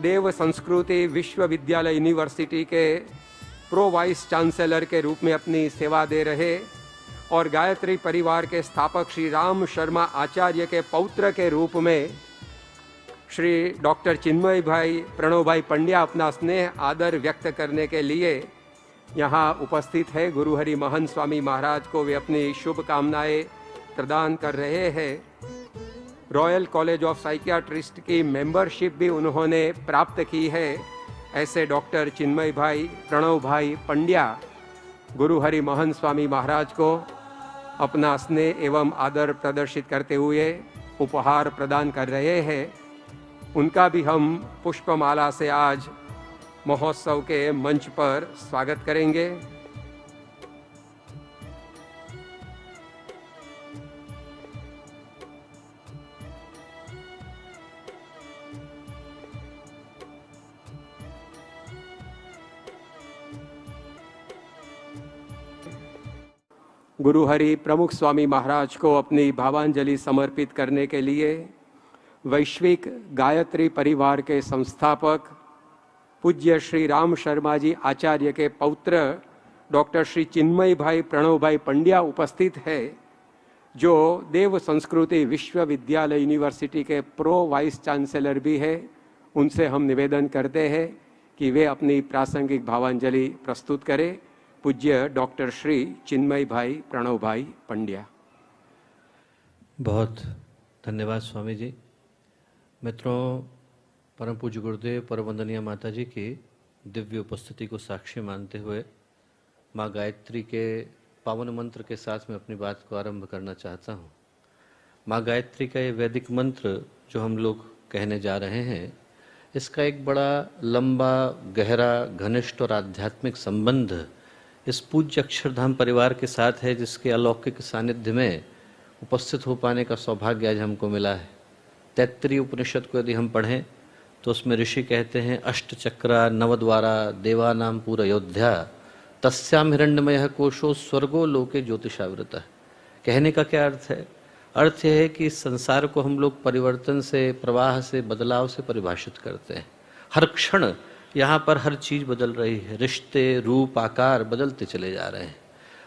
देव संस्कृति विश्वविद्यालय यूनिवर्सिटी के प्रो वाइस चांसलर के रूप में अपनी सेवा दे रहे और गायत्री परिवार के स्थापक श्री राम शर्मा आचार्य के पौत्र के रूप में श्री डॉक्टर चिन्मय भाई प्रणव भाई पंड्या अपना स्नेह आदर व्यक्त करने के लिए यहाँ उपस्थित है। गुरु हरि महंत स्वामी महाराज को वे अपनी शुभकामनाएं प्रदान कर रहे हैं। रॉयल कॉलेज ऑफ साइकियाट्रिस्ट की मेंबरशिप भी उन्होंने प्राप्त की है। ऐसे डॉक्टर चिन्मय भाई प्रणव भाई पंड्या गुरु हरि महंत स्वामी महाराज को अपना स्नेह एवं आदर प्रदर्शित करते हुए उपहार प्रदान कर रहे हैं। उनका भी हम पुष्पमाला से आज महोत्सव के मंच पर स्वागत करेंगे। गुरु हरि प्रमुख स्वामी महाराज को अपनी भावांजलि समर्पित करने के लिए वैश्विक गायत्री परिवार के संस्थापक पूज्य श्री राम शर्मा जी आचार्य के पौत्र डॉक्टर श्री चिन्मय भाई प्रणव भाई पंड्या उपस्थित है, जो देव संस्कृति विश्वविद्यालय यूनिवर्सिटी के प्रो वाइस चांसलर भी है। उनसे हम निवेदन करते हैं कि वे अपनी प्रासंगिक भावांजलि प्रस्तुत करें। पूज्य डॉक्टर श्री चिन्मय भाई प्रणव भाई पंड्या। बहुत धन्यवाद स्वामी जी। मित्रों, परम पूज्य गुरुदेव परम वंदनीय माता जी की दिव्य उपस्थिति को साक्षी मानते हुए माँ गायत्री के पावन मंत्र के साथ मैं अपनी बात को आरंभ करना चाहता हूँ। माँ गायत्री का ये वैदिक मंत्र जो हम लोग कहने जा रहे हैं, इसका एक बड़ा लंबा गहरा घनिष्ठ और आध्यात्मिक संबंध इस पूज्य अक्षरधाम परिवार के साथ है, जिसके अलौकिक सानिध्य में उपस्थित हो पाने का सौभाग्य आज हमको मिला है। तैत्तरीय उपनिषद को यदि हम पढ़ें तो उसमें ऋषि कहते हैं, अष्ट चक्रा नवद्वारा देवानाम पूरा अयोध्या तस्याम हिरण्यमय कोशो स्वर्गो लोके ज्योतिषावृत। कहने का क्या अर्थ है? अर्थ यह है कि इस संसार को हम लोग परिवर्तन से, प्रवाह से, बदलाव से परिभाषित करते हैं। हर क्षण यहाँ पर हर चीज़ बदल रही है, रिश्ते, रूप, आकार बदलते चले जा रहे हैं।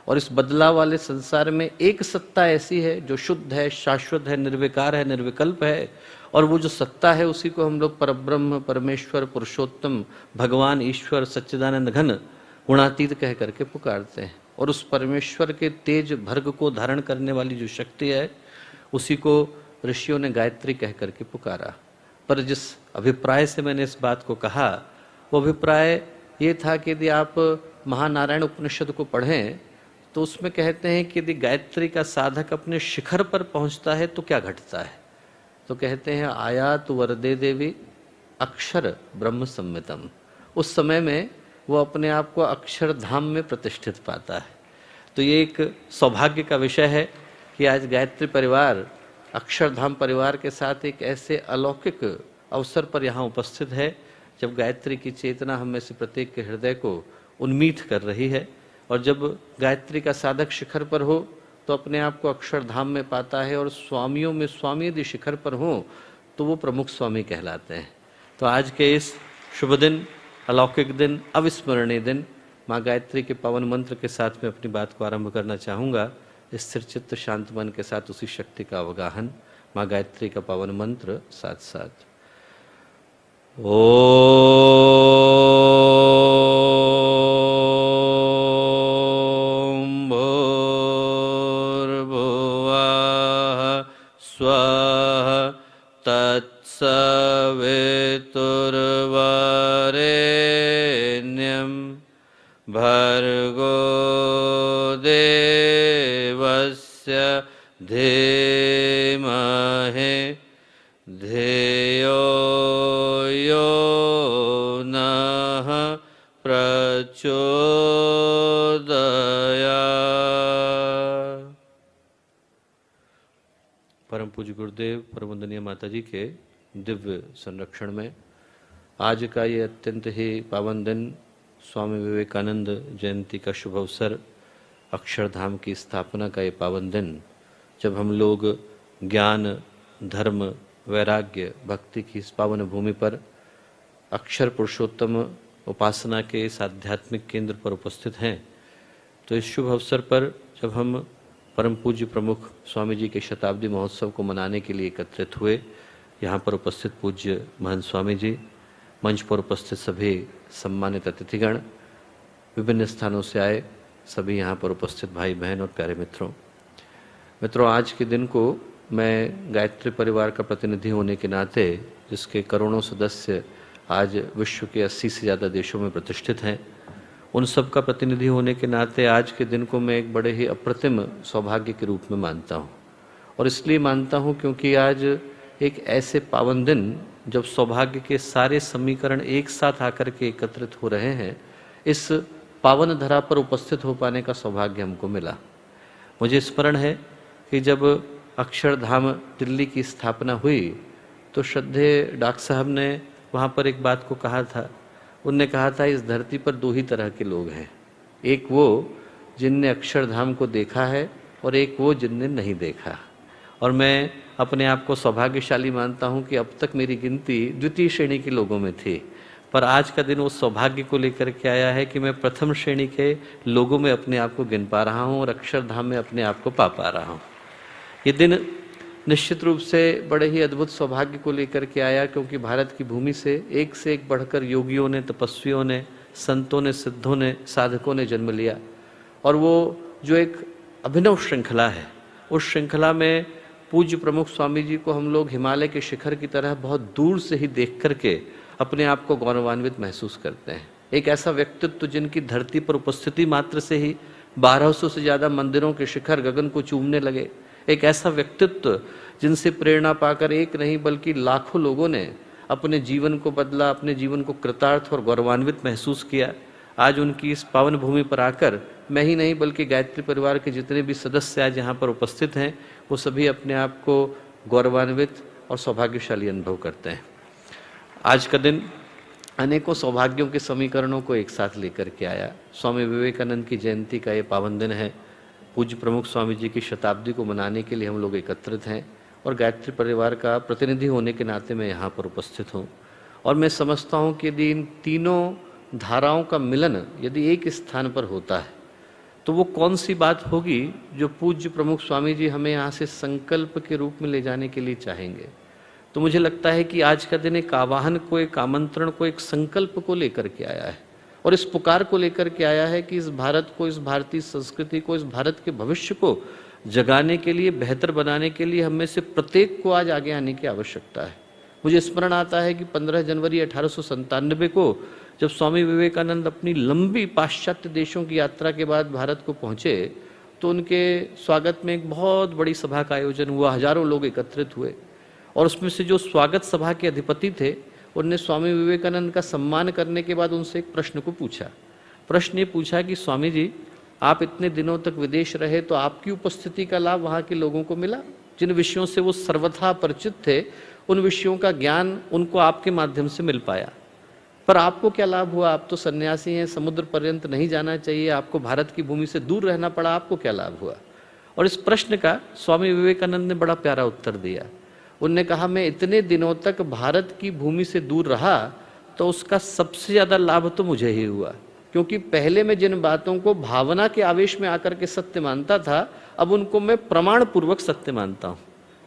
और इस बदलाव वाले संसार में एक सत्ता ऐसी है जो शुद्ध है, शाश्वत है, निर्विकार है, निर्विकल्प है। और वो जो सत्ता है उसी को हम लोग परब्रह्म, परमेश्वर, पुरुषोत्तम, भगवान, ईश्वर, सच्चिदानंद घन, गुणातीत कह करके पुकारते हैं। और उस परमेश्वर के तेज भर्ग को धारण करने वाली जो शक्ति है, उसी को ऋषियों ने गायत्री कह करके पुकारा। पर जिस अभिप्राय से मैंने इस बात को कहा, वो अभिप्राय ये था कि यदि आप महानारायण उपनिषद को पढ़ें तो उसमें कहते हैं कि यदि गायत्री का साधक अपने शिखर पर पहुंचता है तो क्या घटता है? तो कहते हैं, आयात वरदे देवी अक्षर ब्रह्म सम्मितम। उस समय में वो अपने आप को अक्षरधाम में प्रतिष्ठित पाता है। तो ये एक सौभाग्य का विषय है कि आज गायत्री परिवार अक्षरधाम परिवार के साथ एक ऐसे अलौकिक अवसर पर यहाँ उपस्थित है, जब गायत्री की चेतना हम में से प्रत्येक के हृदय को उन्मीत कर रही है। और जब गायत्री का साधक शिखर पर हो तो अपने आप को अक्षरधाम में पाता है, और स्वामियों में स्वामी यदि शिखर पर हो तो वो प्रमुख स्वामी कहलाते हैं। तो आज के इस शुभ दिन, अलौकिक दिन, अविस्मरणीय दिन, माँ गायत्री के पावन मंत्र के साथ में अपनी बात को आरंभ करना चाहूँगा। स्थिर चित्त शांत मन के साथ उसी शक्ति का अवगाहन, माँ गायत्री का पावन मंत्र साथ साथ। ओम भूर्भुवः स्वः तत्सवितुर्वरेण्यं भर्गो देवस्य धीमहि धियो यो नः प्रचोदयात्। परम पूज्य गुरुदेव परम वंदनीय माता जी के दिव्य संरक्षण में आज का ये अत्यंत ही पावन दिन, स्वामी विवेकानंद जयंती का शुभ अवसर, अक्षरधाम की स्थापना का ये पावन दिन, जब हम लोग ज्ञान, धर्म, वैराग्य, भक्ति की इस पावन भूमि पर अक्षर पुरुषोत्तम उपासना के इस आध्यात्मिक केंद्र पर उपस्थित हैं, तो इस शुभ अवसर पर जब हम परम पूज्य प्रमुख स्वामी जी के शताब्दी महोत्सव को मनाने के लिए एकत्रित हुए, यहाँ पर उपस्थित पूज्य महंत स्वामी जी, मंच पर उपस्थित सभी सम्मानित अतिथिगण, विभिन्न स्थानों से आए सभी यहाँ पर उपस्थित भाई बहन और प्यारे मित्रों, आज के दिन को मैं गायत्री परिवार का प्रतिनिधि होने के नाते, जिसके करोड़ों सदस्य आज विश्व के 80 से ज़्यादा देशों में प्रतिष्ठित हैं, उन सब का प्रतिनिधि होने के नाते आज के दिन को मैं एक बड़े ही अप्रतिम सौभाग्य के रूप में मानता हूँ। और इसलिए मानता हूँ क्योंकि आज एक ऐसे पावन दिन, जब सौभाग्य के सारे समीकरण एक साथ आकर के एकत्रित हो रहे हैं, इस पावन धरा पर उपस्थित हो पाने का सौभाग्य हमको मिला। मुझे स्मरण है कि जब अक्षरधाम दिल्ली की स्थापना हुई तो श्रद्धेय डॉक्टर साहब ने वहाँ पर एक बात को कहा था। उनने कहा था, इस धरती पर दो ही तरह के लोग हैं, एक वो जिनने अक्षरधाम को देखा है और एक वो जिनने नहीं देखा। और मैं अपने आप को सौभाग्यशाली मानता हूँ कि अब तक मेरी गिनती द्वितीय श्रेणी के लोगों में थी, पर आज का दिन उस सौभाग्य को लेकर के आया है कि मैं प्रथम श्रेणी के लोगों में अपने आप को गिन पा रहा हूँ और अक्षरधाम में अपने आप को पा रहा हूँ। ये दिन निश्चित रूप से बड़े ही अद्भुत सौभाग्य को लेकर के आया, क्योंकि भारत की भूमि से एक बढ़कर योगियों ने, तपस्वियों ने, संतों ने, सिद्धों ने, साधकों ने जन्म लिया। और वो जो एक अभिनव श्रृंखला है, उस श्रृंखला में पूज्य प्रमुख स्वामी जी को हम लोग हिमालय के शिखर की तरह बहुत दूर से ही देख करके अपने आप को गौरवान्वित महसूस करते हैं। एक ऐसा व्यक्तित्व जिनकी धरती पर उपस्थिति मात्र से ही 1200 से ज़्यादा मंदिरों के शिखर गगन को चूमने लगे। एक ऐसा व्यक्तित्व जिनसे प्रेरणा पाकर एक नहीं बल्कि लाखों लोगों ने अपने जीवन को बदला, अपने जीवन को कृतार्थ और गौरवान्वित महसूस किया। आज उनकी इस पावन भूमि पर आकर मैं ही नहीं बल्कि गायत्री परिवार के जितने भी सदस्य आज यहाँ पर उपस्थित हैं, वो सभी अपने आप को गौरवान्वित और सौभाग्यशाली अनुभव करते हैं। आज का दिन अनेकों सौभाग्यों के समीकरणों को एक साथ लेकर के आया। स्वामी विवेकानंद की जयंती का ये पावन दिन है। पूज्य प्रमुख स्वामी जी की शताब्दी को मनाने के लिए हम लोग एकत्रित हैं और गायत्री परिवार का प्रतिनिधि होने के नाते मैं यहाँ पर उपस्थित हूँ। और मैं समझता हूँ कि यदि इन तीनों धाराओं का मिलन यदि एक स्थान पर होता है तो वो कौन सी बात होगी जो पूज्य प्रमुख स्वामी जी हमें यहाँ से संकल्प के रूप में ले जाने के लिए चाहेंगे। तो मुझे लगता है कि आज का दिन एक आवाहन को, एक आमंत्रण को, एक संकल्प को लेकर के आया है और इस पुकार को लेकर के आया है कि इस भारत को, इस भारतीय संस्कृति को, इस भारत के भविष्य को जगाने के लिए, बेहतर बनाने के लिए हम में से प्रत्येक को आज आगे आने की आवश्यकता है। मुझे स्मरण आता है कि 15 जनवरी 1897 को जब स्वामी विवेकानंद अपनी लंबी पाश्चात्य देशों की यात्रा के बाद भारत को पहुँचे तो उनके स्वागत में एक बहुत बड़ी सभा का आयोजन हुआ। हजारों लोग एकत्रित हुए और उसमें से जो स्वागत सभा के अधिपति थे उनने स्वामी विवेकानंद का सम्मान करने के बाद उनसे एक प्रश्न को पूछा। प्रश्न ये पूछा कि स्वामी जी, आप इतने दिनों तक विदेश रहे तो आपकी उपस्थिति का लाभ वहाँ के लोगों को मिला? जिन विषयों से वो सर्वथा परिचित थे उन विषयों का ज्ञान उनको आपके माध्यम से मिल पाया, पर आपको क्या लाभ हुआ? आप तो सन्यासी हैं, समुद्र पर्यंत नहीं जाना चाहिए, आपको भारत की भूमि से दूर रहना पड़ा, आपको क्या लाभ हुआ? और इस प्रश्न का स्वामी विवेकानंद ने बड़ा प्यारा उत्तर दिया। उनने कहा, मैं इतने दिनों तक भारत की भूमि से दूर रहा तो उसका सबसे ज़्यादा लाभ तो मुझे ही हुआ, क्योंकि पहले मैं जिन बातों को भावना के आवेश में आकर के सत्य मानता था, अब उनको मैं प्रमाण पूर्वक सत्य मानता हूँ।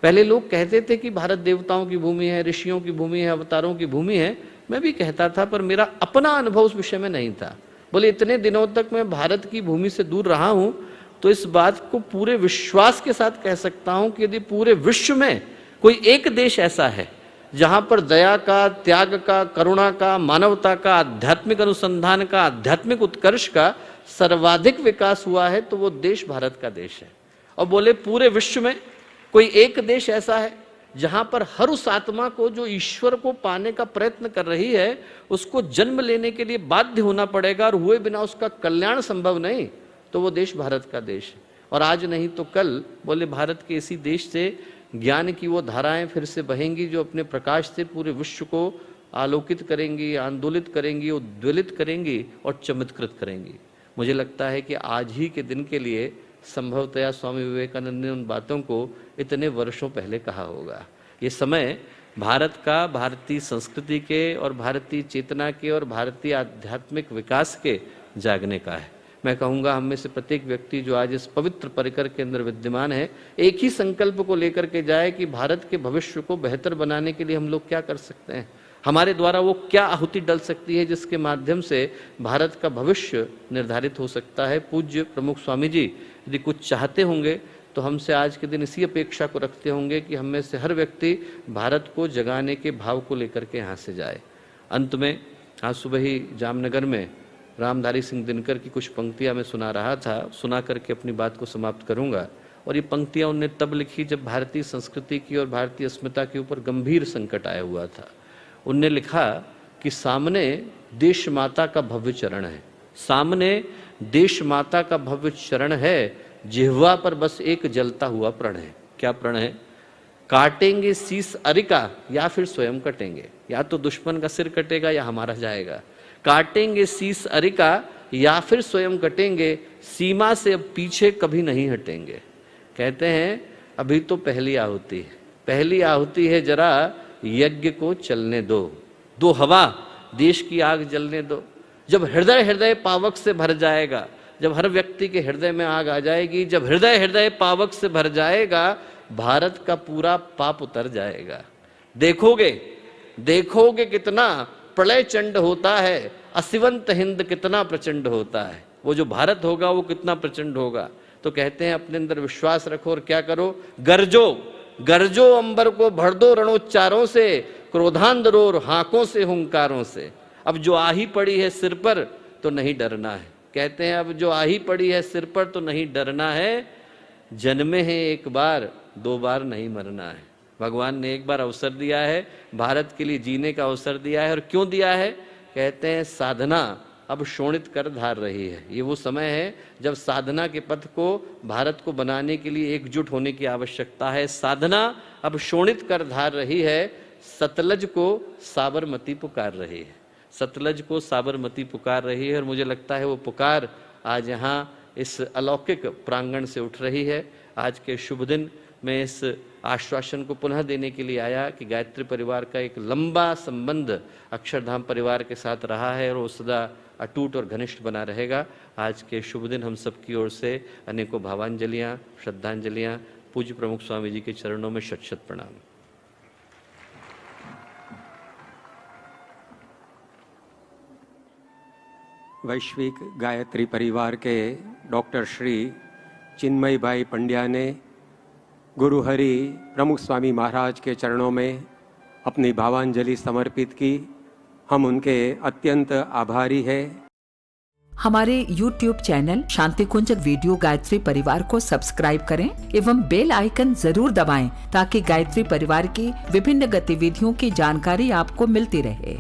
पहले लोग कहते थे कि भारत देवताओं की भूमि है, ऋषियों की भूमि है, अवतारों की भूमि है, मैं भी कहता था, पर मेरा अपना अनुभव उस विषय में नहीं था। बोले इतने दिनों तक मैं भारत की भूमि से दूर रहा हूँ तो इस बात को पूरे विश्वास के साथ कह सकता हूँ कि यदि पूरे विश्व में कोई एक देश ऐसा है जहाँ पर दया का, त्याग का, करुणा का, मानवता का, आध्यात्मिक अनुसंधान का, आध्यात्मिक उत्कर्ष का सर्वाधिक विकास हुआ है तो वो देश भारत का देश है। और बोले पूरे विश्व में कोई एक देश ऐसा है जहां पर हर उस आत्मा को जो ईश्वर को पाने का प्रयत्न कर रही है उसको जन्म लेने के लिए बाध्य होना पड़ेगा और हुए बिना उसका कल्याण संभव नहीं, तो वो देश भारत का देश है। और आज नहीं तो कल बोले भारत के इसी देश से ज्ञान की वो धाराएं फिर से बहेंगी जो अपने प्रकाश से पूरे विश्व को आलोकित करेंगी, आंदोलित करेंगी, उद्वेलित करेंगी और चमत्कृत करेंगी। मुझे लगता है कि आज ही के दिन के लिए संभवतया स्वामी विवेकानंद ने उन बातों को इतने वर्षों पहले कहा होगा। ये समय भारत का भारतीय संस्कृति के और भारतीय चेतना के और भारतीय आध्यात्मिक विकास के जागने का है। मैं कहूँगा हम में से प्रत्येक व्यक्ति जो आज इस पवित्र परिकर के अंदर विद्यमान है, एक ही संकल्प को लेकर के जाए कि भारत के भविष्य को बेहतर बनाने के लिए हम लोग क्या कर सकते हैं, हमारे द्वारा वो क्या आहुति डल सकती है जिसके माध्यम से भारत का भविष्य निर्धारित हो सकता है। पूज्य प्रमुख स्वामी जी यदि कुछ चाहते होंगे तो हमसे आज के दिन इसी अपेक्षा को रखते होंगे कि हम में से हर व्यक्ति भारत को जगाने के भाव को लेकर के यहाँ से जाए। अंत में आज सुबह ही जामनगर में रामधारी सिंह दिनकर की कुछ पंक्तियां मैं सुना रहा था, सुना करके अपनी बात को समाप्त करूंगा। और ये पंक्तियां उनने तब लिखी जब भारतीय संस्कृति की और भारतीय अस्मिता के ऊपर गंभीर संकट आया हुआ था। उनने लिखा कि सामने देश माता का भव्य चरण है, सामने देश माता का भव्य चरण है, जिह्वा पर बस एक जलता हुआ प्रण है। क्या प्रण है? काटेंगे शीस अरिका या फिर स्वयं कटेंगे, या तो दुश्मन का सिर कटेगा या हमारा जाएगा। काटेंगे शीस अरिका या फिर स्वयं कटेंगे, सीमा से अब पीछे कभी नहीं हटेंगे। कहते हैं अभी तो पहली आहुति है, पहली आहुति है, जरा यज्ञ को चलने दो, दो हवा देश की आग जलने दो। जब हृदय हृदय पावक से भर जाएगा, जब हर व्यक्ति के हृदय में आग आ जाएगी, जब हृदय हृदय पावक से भर जाएगा, भारत का पूरा पाप उतर जाएगा। देखोगे देखोगे कितना प्रलय चंड होता है, असिवंत हिंद कितना प्रचंड होता है। वो जो भारत होगा वो कितना प्रचंड होगा। तो कहते हैं अपने अंदर विश्वास रखो और क्या करो, गरजो गरजो अंबर को भर दो रणोच्चारों से, क्रोधांधरोर हाकों से हुंकारों से। अब जो आही पड़ी है सिर पर तो नहीं डरना है। कहते हैं अब जो आही पड़ी है सिर पर तो नहीं डरना है, जन्मे हैं एक बार दो बार नहीं मरना है। भगवान ने एक बार अवसर दिया है, भारत के लिए जीने का अवसर दिया है। और क्यों दिया है? कहते हैं साधना अब शोणित कर धार रही है। ये वो समय है जब साधना के पथ को भारत को बनाने के लिए एकजुट होने की आवश्यकता है। साधना अब शोणित कर धार रही है, सतलज को साबरमती पुकार रही है, सतलज को साबरमती पुकार रही है। और मुझे लगता है वो पुकार आज यहाँ इस अलौकिक प्रांगण से उठ रही है। आज के शुभ दिन मैं इस आश्वासन को पुनः देने के लिए आया कि गायत्री परिवार का एक लंबा संबंध अक्षरधाम परिवार के साथ रहा है और वो सदा अटूट और घनिष्ठ बना रहेगा। आज के शुभ दिन हम सबकी ओर से अनेकों भावांजलियाँ, श्रद्धांजलियाँ पूज्य प्रमुख स्वामी जी के चरणों में शत शत प्रणाम। वैश्विक गायत्री परिवार के डॉक्टर श्री चिन्मय भाई पंड्या ने गुरु हरि प्रमुख स्वामी महाराज के चरणों में अपनी भावांजलि समर्पित की। हम उनके अत्यंत आभारी हैं। हमारे YouTube चैनल शांति कुंज वीडियो गायत्री परिवार को सब्सक्राइब करें एवं बेल आइकन जरूर दबाएं ताकि गायत्री परिवार की विभिन्न गतिविधियों की जानकारी आपको मिलती रहे।